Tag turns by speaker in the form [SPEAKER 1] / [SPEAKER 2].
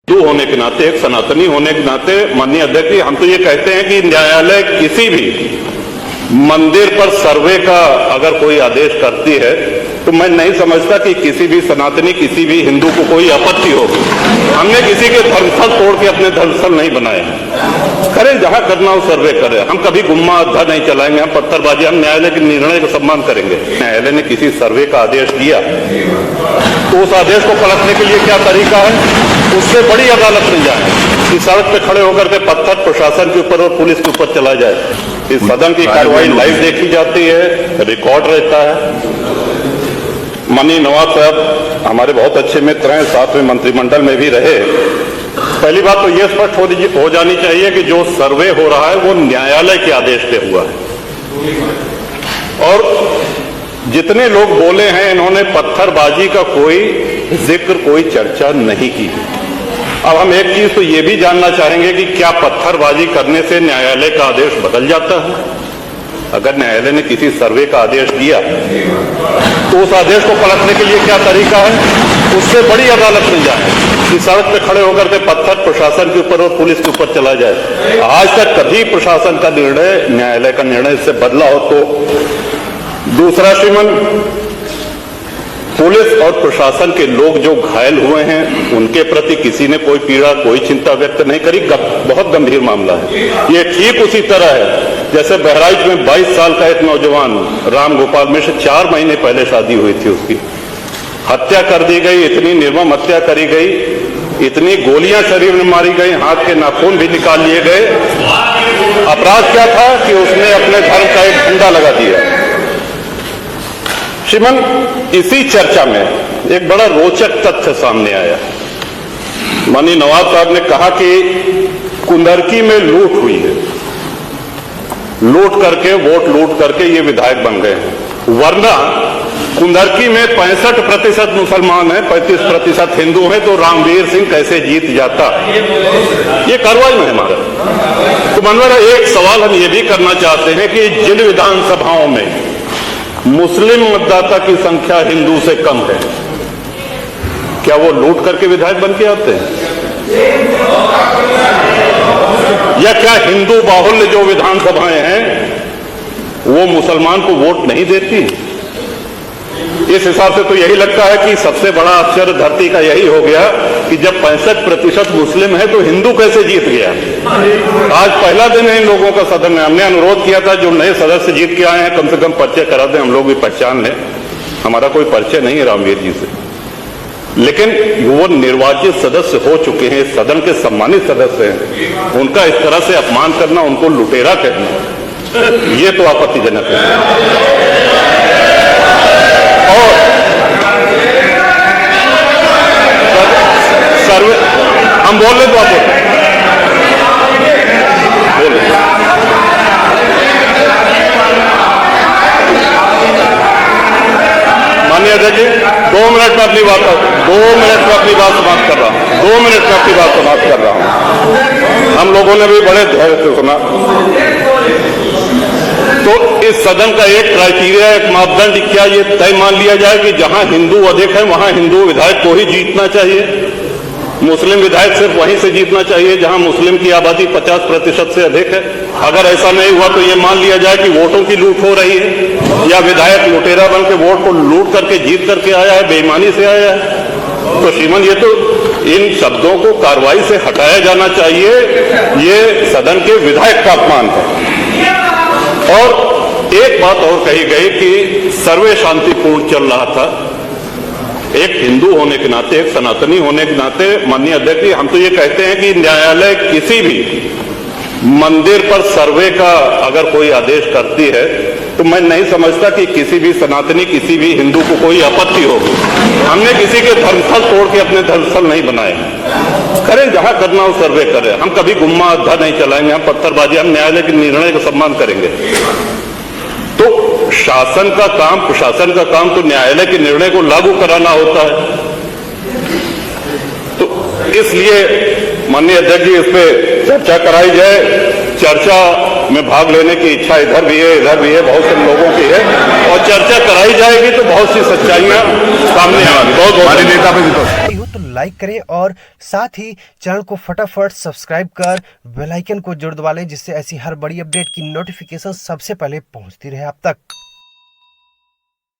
[SPEAKER 1] हिंदू होने के नाते, एक सनातनी होने के नाते माननीय अध्यक्ष जी, हम तो ये कहते हैं कि न्यायालय किसी भी मंदिर पर सर्वे का अगर कोई आदेश करती है तो मैं नहीं समझता कि किसी भी सनातनी, किसी भी हिंदू को कोई आपत्ति होगी। हमने किसी के धर्मस्थल तोड़ के अपने धर्मस्थल नहीं बनाए। करें, जहां करना हो सर्वे करें। हम कभी गुम्मा अद्धा नहीं चलाएंगे, हम पत्थरबाजी, हम न्यायालय के निर्णय का सम्मान करेंगे। न्यायालय ने किसी सर्वे का आदेश दिया तो उस आदेश को पलटने के लिए क्या तरीका है? उससे बड़ी अदालत में जाए कि सड़क पे खड़े होकर के पत्थर प्रशासन के ऊपर और पुलिस के ऊपर चला जाए। इस सदन की कार्रवाई लाइव देखी जाती है, रिकॉर्ड रहता है। माननीय नवाब साहब हमारे बहुत अच्छे मित्र हैं, साथ में मंत्रिमंडल में भी रहे। पहली बात तो ये स्पष्ट हो जानी चाहिए कि जो सर्वे हो रहा है वो न्यायालय के आदेश पे हुआ है। और जितने लोग बोले हैं इन्होंने पत्थरबाजी का कोई जिक्र, कोई चर्चा नहीं की। अब हम एक चीज तो ये भी जानना चाहेंगे कि क्या पत्थरबाजी करने से न्यायालय का आदेश बदल जाता है? अगर न्यायालय ने किसी सर्वे का आदेश दिया तो उस आदेश को पलटने के लिए क्या तरीका है? उससे बड़ी अदालत में जाए कि सड़क पे खड़े होकर के पत्थर प्रशासन के ऊपर और पुलिस के ऊपर चला जाए। आज तक कभी प्रशासन का निर्णय, न्यायालय का निर्णय इससे बदला हो तो? दूसरा, श्रीमान, पुलिस और प्रशासन के लोग जो घायल हुए हैं उनके प्रति किसी ने कोई पीड़ा, कोई चिंता व्यक्त नहीं करी। बहुत गंभीर मामला है ये। ठीक उसी तरह है जैसे बहराइच में 22 साल का एक नौजवान राम गोपाल मिश्र, 4 महीने पहले शादी हुई थी, उसकी हत्या कर दी गई। इतनी निर्मम हत्या करी गई, इतनी गोलियां शरीर में मारी गई, हाथ के नाखून भी निकाल लिए गए। अपराध क्या था कि उसने अपने धर्म का एक झंडा लगा दिया। श्रीमान, इसी चर्चा में एक बड़ा रोचक तथ्य सामने आया। माननीय नवाब साहब ने कहा कि कुंदरकी में लूट हुई है, लूट करके, वोट लूट करके ये विधायक बन गए हैं। वरना कुंदरकी में 65% मुसलमान हैं, 35% हिंदू हैं, तो रामवीर सिंह कैसे जीत जाता? ये कार्रवाई में है हमारा। तो मनोहर, एक सवाल हम ये भी करना चाहते हैं कि जिन विधानसभाओं में मुस्लिम मतदाता की संख्या हिंदू से कम है, क्या वो लूट करके विधायक बन के आते हैं? या क्या हिंदू बाहुल्य जो विधानसभाएं हैं वो मुसलमान को वोट नहीं देती? इस हिसाब से तो यही लगता है कि सबसे बड़ा आश्चर्य धरती का यही हो गया कि जब 65% मुस्लिम है तो हिंदू कैसे जीत गया? आज पहला दिन है इन लोगों का सदन में। हमने अनुरोध किया था जो नए सदस्य जीत के आए हैं कम से कम परिचय करा दें, हम लोग भी पहचान लें। हमारा कोई परिचय नहीं है रामवीर जी से, लेकिन वो निर्वाचित सदस्य हो चुके हैं, सदन के सम्मानित सदस्य हैं। उनका इस तरह से अपमान करना, उनको लुटेरा कहना, ये तो आपत्तिजनक है। और सर्वे हम बोल लें तो आप बोले। माननीय अध्यक्ष जी, 2 मिनट में अपनी बात 2 मिनट में अपनी बात समाप्त कर रहा हूं। 2 मिनट में अपनी बात समाप्त कर रहा हूं। हम लोगों ने भी बड़े धैर्य से सुना। तो इस सदन का एक क्राइटेरिया, एक मापदंड क्या ये तय मान लिया जाए कि जहां हिंदू अधिक है वहां हिंदू विधायक को ही जीतना चाहिए, मुस्लिम विधायक सिर्फ वहीं से जीतना चाहिए जहां मुस्लिम की आबादी 50% से अधिक है? अगर ऐसा नहीं हुआ तो ये मान लिया जाए कि वोटों की लूट हो रही है या विधायक लुटेरा बन के वोट को लूट करके जीत करके आया है, बेईमानी से आया है। तो श्रीमान, ये तो इन शब्दों को कार्रवाई से हटाया जाना चाहिए। ये सदन के विधायक का अपमान है। और एक बात और कही गई कि सर्वे शांतिपूर्ण चल रहा था। एक हिंदू होने के नाते, एक सनातनी होने के नाते माननीय अध्यक्ष जी, हम तो ये कहते हैं कि न्यायालय किसी भी मंदिर पर सर्वे का अगर कोई आदेश करती है तो मैं नहीं समझता कि किसी भी सनातनी, किसी भी हिंदू को कोई आपत्ति होगी। हमने किसी के धर्मस्थल तोड़ के अपने धर्मस्थल नहीं बनाए। करें, जहां करना हो सर्वे करें। हम कभी गुम्मा अद्धा नहीं चलाएंगे, हम पत्थरबाजी, हम न्यायालय के निर्णय का सम्मान करेंगे। तो शासन का काम, प्रशासन का काम तो न्यायालय के निर्णय को लागू कराना होता है। तो इसलिए माननीय अध्यक्ष जी, इस पे चर्चा कराई जाए। चर्चा में भाग लेने की इच्छा इधर भी है, इधर भी है, बहुत से लोगों की है, और चर्चा कराई जाएगी तो बहुत सी सच्चाइयां सामने आएंगी। बहुत बहुत
[SPEAKER 2] तो लाइक करें और साथ ही चैनल को फटाफट सब्सक्राइब कर बेल आइकन को जरूर दबा लें, जिससे ऐसी हर बड़ी अपडेट की नोटिफिकेशन सबसे पहले पहुंचती रहे आप तक।